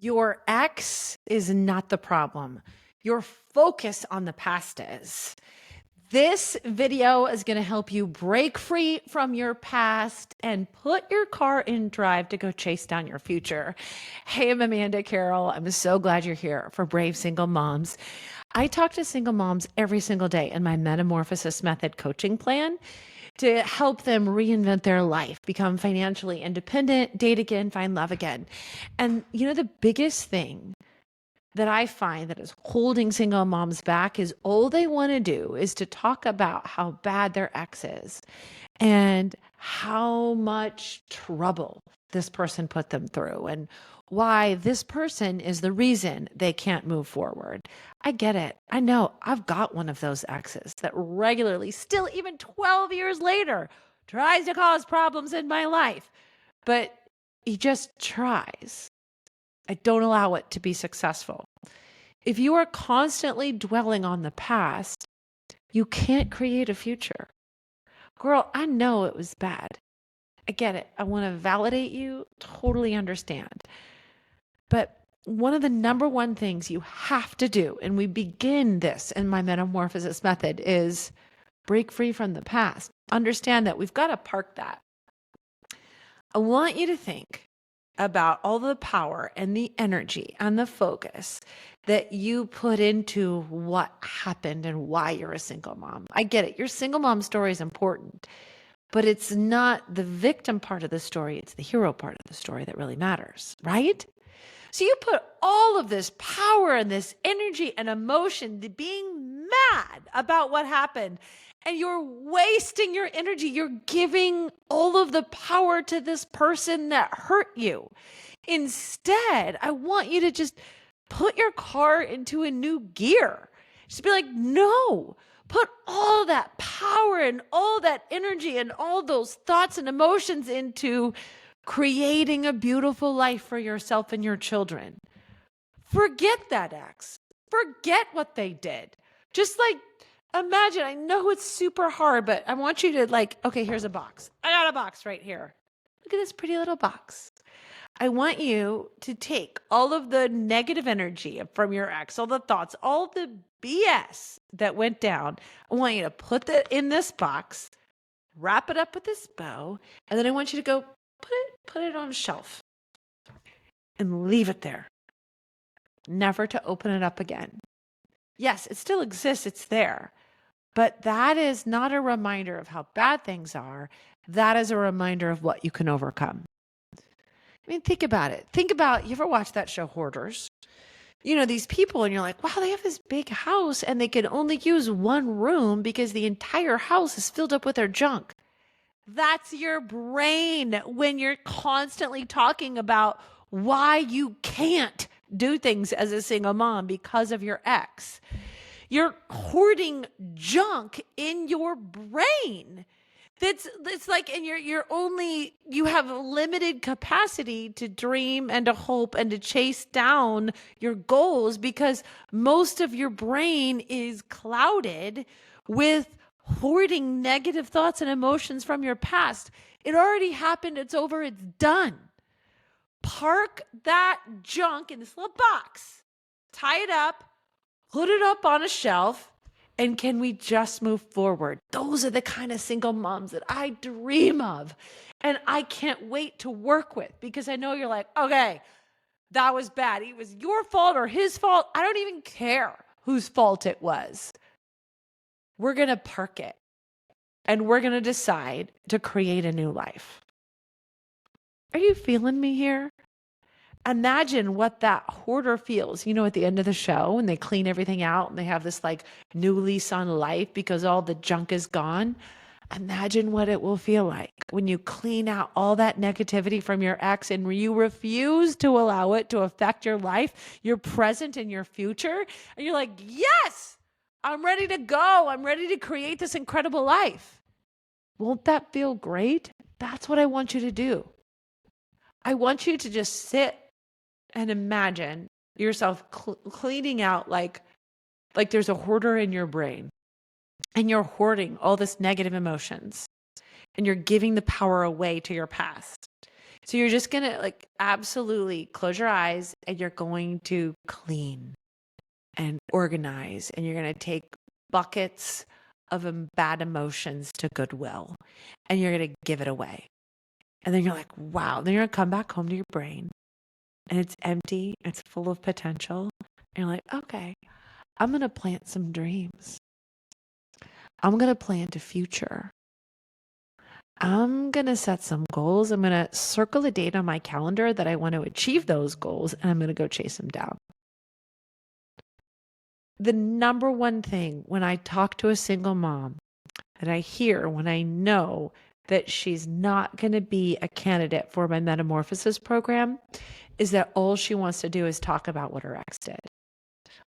Your ex is not the problem. Your focus on the past is. This video is going to help you break free from your past and put your car in drive to go chase down your future. Hey, I'm Amanda Carroll. I'm so glad you're here for Brave Single Moms. I talk to single moms every single day in my Metamorphosis Method coaching plan to help them reinvent their life, become financially independent, date again, find love again. And the biggest thing that I find that is holding single moms back is all they want to do is to talk about how bad their ex is and how much trouble this person put them through and why this person is the reason they can't move forward. I get it. I know I've got one of those exes that regularly, still even 12 years later, tries to cause problems in my life, but he just tries. I don't allow it to be successful. If you are constantly dwelling on the past, you can't create a future. Girl, I know it was bad. I get it. I want to validate you, totally understand. But one of the number one things you have to do, and we begin this in my Metamorphosis Method, is break free from the past. Understand that we've got to park that. I want you to think about all the power and the energy and the focus that you put into what happened and why you're a single mom. I get it. Your single mom story is important, but it's not the victim part of the story. It's the hero part of the story that really matters, right? So you put all of this power and this energy and emotion to being mad about what happened, and you're wasting your energy. You're giving all of the power to this person that hurt you. Instead, I want you to just put your car into a new gear. Just be like, no, put all that power and all that energy and all those thoughts and emotions into creating a beautiful life for yourself and your children. Forget that ex. Forget what they did. Just imagine, I know it's super hard, but I want you to okay, here's a box. I got a box right here. Look at this pretty little box. I want you to take all of the negative energy from your ex, all the thoughts, all the BS that went down. I want you to put that in this box, wrap it up with this bow, and then I want you to go put it on a shelf and leave it there, never to open it up again. Yes, it still exists. It's there. But that is not a reminder of how bad things are. That is a reminder of what you can overcome. I mean, think about it. Think about, you ever watch that show Hoarders? These people, and you're like, wow, they have this big house and they can only use one room because the entire house is filled up with their junk. That's your brain when you're constantly talking about why you can't do things as a single mom because of your ex. You're hoarding junk in your brain. It's like, and you have limited capacity to dream and to hope and to chase down your goals because most of your brain is clouded with hoarding negative thoughts and emotions from your past. It already happened. It's over. It's done. Park that junk in this little box, tie it up, put it up on a shelf, and can we just move forward? Those are the kind of single moms that I dream of. And I can't wait to work with because I know you're like, okay, that was bad. It was your fault or his fault. I don't even care whose fault it was. We're going to park it and we're going to decide to create a new life. Are you feeling me here? Imagine what that hoarder feels, at the end of the show when they clean everything out and they have this new lease on life because all the junk is gone. Imagine what it will feel like when you clean out all that negativity from your ex and you refuse to allow it to affect your life, your present and your future. And you're like, yes, I'm ready to go. I'm ready to create this incredible life. Won't that feel great? That's what I want you to do. I want you to just sit and imagine yourself cleaning out like there's a hoarder in your brain and you're hoarding all this negative emotions and you're giving the power away to your past. So you're just going to like absolutely close your eyes and you're going to clean and organize and you're going to take buckets of bad emotions to Goodwill and you're going to give it away. And then you're like, wow. Then you're going to come back home to your brain and it's empty. It's full of potential. And you're like, okay, I'm going to plant some dreams. I'm going to plant a future. I'm going to set some goals. I'm going to circle a date on my calendar that I want to achieve those goals, and I'm going to go chase them down. The number one thing when I talk to a single mom that I hear when I know that she's not going to be a candidate for my metamorphosis program is that all she wants to do is talk about what her ex did.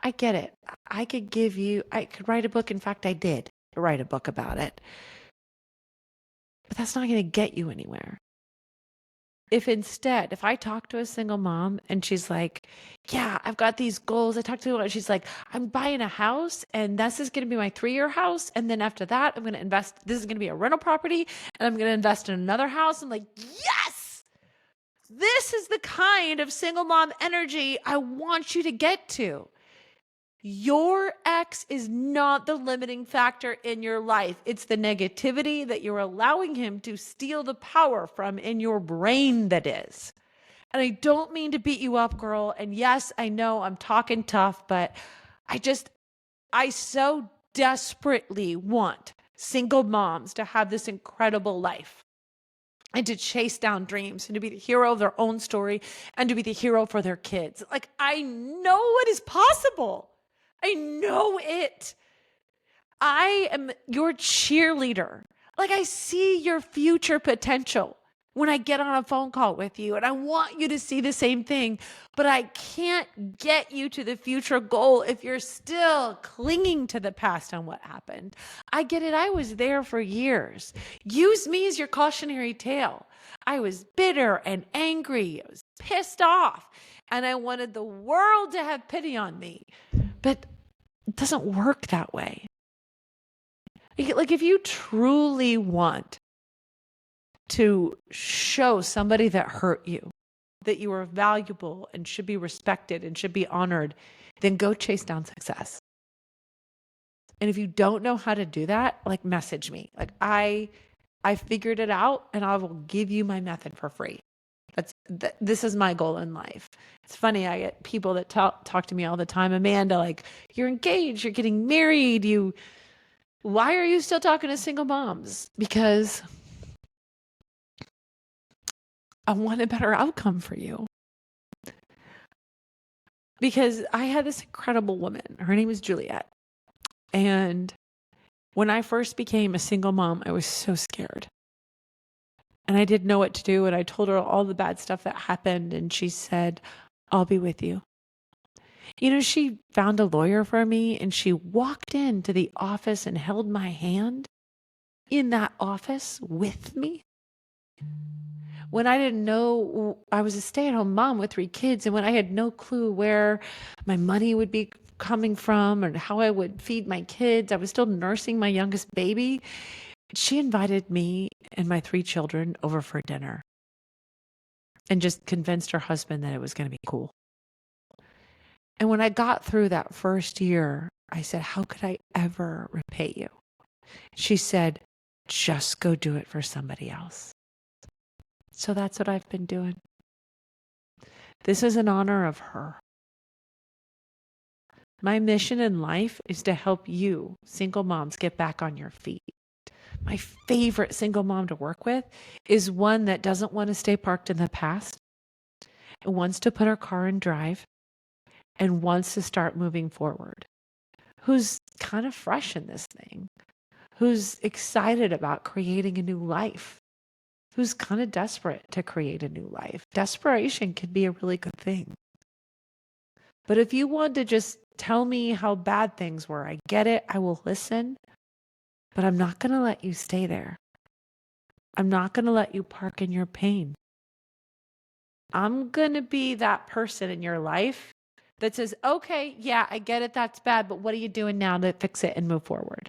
I get it. I could write a book. In fact, I did write a book about it. But that's not going to get you anywhere. If I talk to a single mom and she's like, yeah, I've got these goals. I talked to her and she's like, I'm buying a house and this is going to be my 3-year house. And then after that, I'm going to invest. This is going to be a rental property and I'm going to invest in another house. I'm like, yes, this is the kind of single mom energy I want you to get to. Your ex is not the limiting factor in your life. It's the negativity that you're allowing him to steal the power from in your brain that is. And I don't mean to beat you up, girl. And yes, I know I'm talking tough, but I so desperately want single moms to have this incredible life and to chase down dreams and to be the hero of their own story and to be the hero for their kids. Like, I know what is possible. I know it. I am your cheerleader. Like, I see your future potential when I get on a phone call with you, and I want you to see the same thing, but I can't get you to the future goal if you're still clinging to the past on what happened. I get it. I was there for years. Use me as your cautionary tale. I was bitter and angry. I was pissed off, and I wanted the world to have pity on me. But it doesn't work that way. Like, if you truly want to show somebody that hurt you that you are valuable and should be respected and should be honored, then go chase down success. And if you don't know how to do that, like, message me. Like, I figured it out and I will give you my method for free. This is my goal in life. It's funny. I get people that talk to me all the time. Amanda, like, you're engaged, you're getting married. Why are you still talking to single moms? Because I want a better outcome for you. Because I had this incredible woman. Her name was Juliet. And when I first became a single mom, I was so scared. And I didn't know what to do. And I told her all the bad stuff that happened. And she said, I'll be with you. You know, she found a lawyer for me and she walked into the office and held my hand in that office with me. When I didn't know, I was a stay-at-home mom with 3 kids. And when I had no clue where my money would be coming from and how I would feed my kids, I was still nursing my youngest baby. She invited me and my 3 children over for dinner and just convinced her husband that it was going to be cool. And when I got through that first year, I said, how could I ever repay you? She said, just go do it for somebody else. So that's what I've been doing. This is in honor of her. My mission in life is to help you, single moms, get back on your feet. My favorite single mom to work with is one that doesn't want to stay parked in the past and wants to put her car in drive and wants to start moving forward, who's kind of fresh in this thing, who's excited about creating a new life, who's kind of desperate to create a new life. Desperation can be a really good thing. But if you want to just tell me how bad things were, I get it. I will listen. But I'm not going to let you stay there. I'm not going to let you park in your pain. I'm going to be that person in your life that says, okay, yeah, I get it. That's bad. But what are you doing now to fix it and move forward?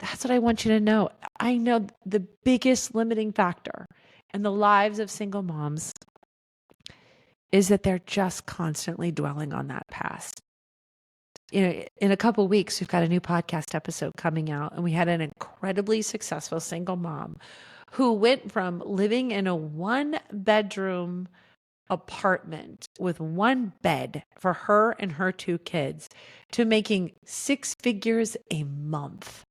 That's what I want you to know. I know the biggest limiting factor in the lives of single moms is that they're just constantly dwelling on that past. In a couple of weeks, we've got a new podcast episode coming out, and we had an incredibly successful single mom who went from living in a 1-bedroom apartment with 1 bed for her and her 2 kids to making 6 figures a month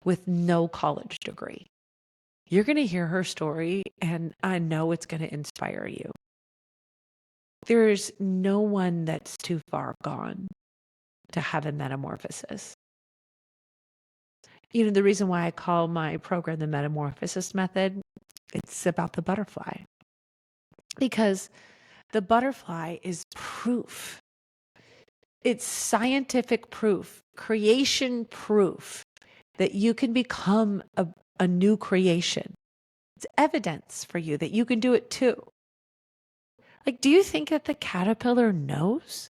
with no college degree. You're going to hear her story, and I know it's going to inspire you. There's no one that's too far gone to have a metamorphosis. The reason why I call my program the Metamorphosis Method, it's about the butterfly. Because the butterfly is proof. It's scientific proof, creation proof that you can become a new creation. It's evidence for you that you can do it too. Like, do you think that the caterpillar knows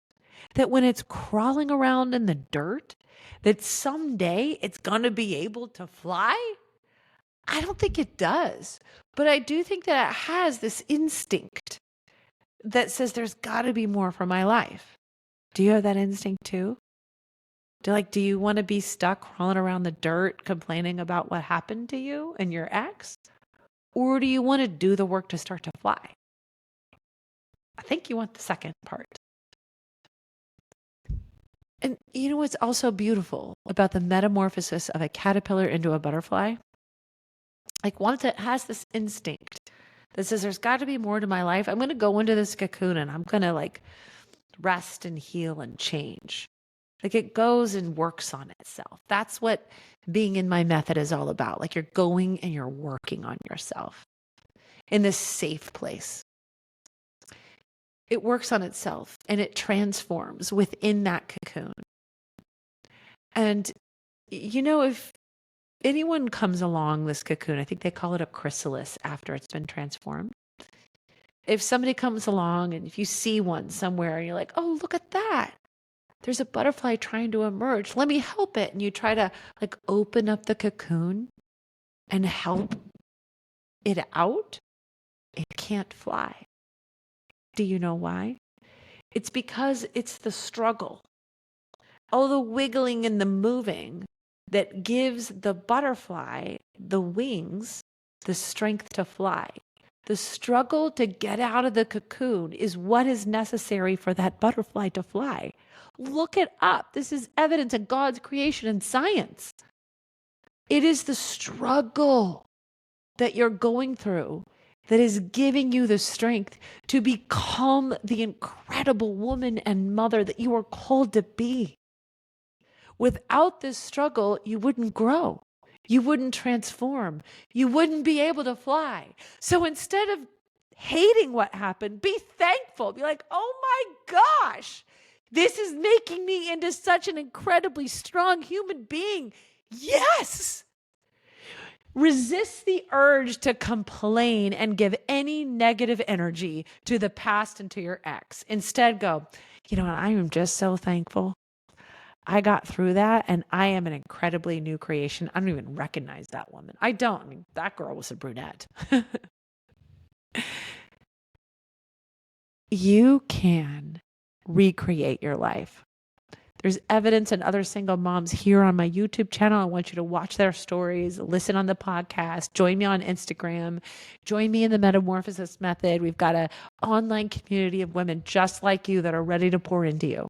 that when it's crawling around in the dirt, that someday it's going to be able to fly? I don't think it does. But I do think that it has this instinct that says there's got to be more for my life. Do you have that instinct too? Do you want to be stuck crawling around the dirt complaining about what happened to you and your ex? Or do you want to do the work to start to fly? I think you want the second part. And you know what's also beautiful about the metamorphosis of a caterpillar into a butterfly? Like, once it has this instinct that says there's got to be more to my life, I'm going to go into this cocoon and I'm going to rest and heal and change. It goes and works on itself. That's what being in my method is all about. You're going and you're working on yourself in this safe place. It works on itself and it transforms within that cocoon. And, if anyone comes along this cocoon, I think they call it a chrysalis after it's been transformed. If somebody comes along and if you see one somewhere and you're like, oh, look at that. There's a butterfly trying to emerge. Let me help it. And you try to open up the cocoon and help it out. It can't fly. Do you know why? It's because it's the struggle, all the wiggling and the moving that gives the butterfly, the wings, the strength to fly. The struggle to get out of the cocoon is what is necessary for that butterfly to fly. Look it up. This is evidence of God's creation and science. It is the struggle that you're going through that is giving you the strength to become the incredible woman and mother that you are called to be. Without this struggle, you wouldn't grow. You wouldn't transform. You wouldn't be able to fly. So instead of hating what happened, be thankful. Be like, oh my gosh, this is making me into such an incredibly strong human being. Yes. Resist the urge to complain and give any negative energy to the past and to your ex. Instead, go, I am just so thankful. I got through that and I am an incredibly new creation. I don't even recognize that woman. I don't. I mean, that girl was a brunette. You can recreate your life. There's evidence in other single moms here on my YouTube channel. I want you to watch their stories, listen on the podcast, join me on Instagram, join me in the Metamorphosis Method. We've got an online community of women just like you that are ready to pour into you.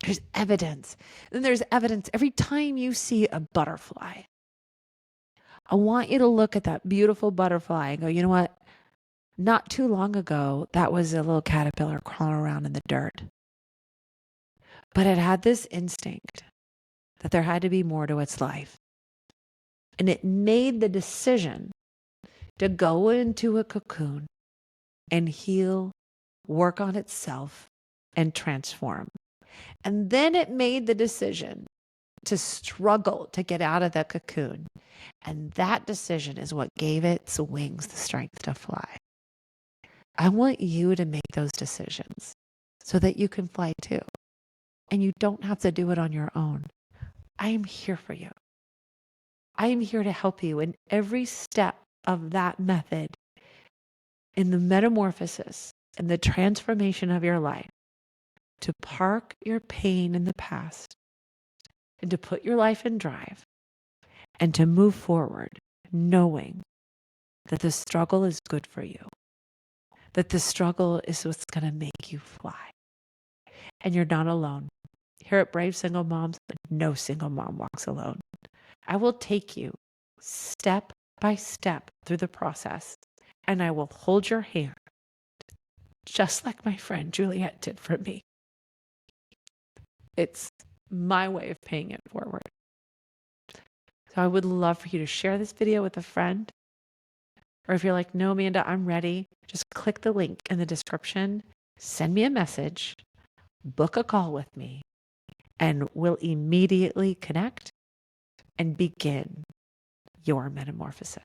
There's evidence. And there's evidence every time you see a butterfly. I want you to look at that beautiful butterfly and go, you know what? Not too long ago, that was a little caterpillar crawling around in the dirt. But it had this instinct that there had to be more to its life. And it made the decision to go into a cocoon and heal, work on itself, and transform. And then it made the decision to struggle to get out of the cocoon. And that decision is what gave its wings the strength to fly. I want you to make those decisions so that you can fly too. And you don't have to do it on your own. I am here for you. I am here to help you in every step of that method in the metamorphosis and the transformation of your life, to park your pain in the past and to put your life in drive and to move forward knowing that the struggle is good for you, that the struggle is what's going to make you fly. And you're not alone. Here at Brave Single Moms, no single mom walks alone. I will take you step by step through the process, and I will hold your hand, just like my friend Juliet did for me. It's my way of paying it forward. So I would love for you to share this video with a friend. Or if you're like, no, Amanda, I'm ready, just click the link in the description, send me a message, book a call with me, and we'll immediately connect and begin your metamorphosis.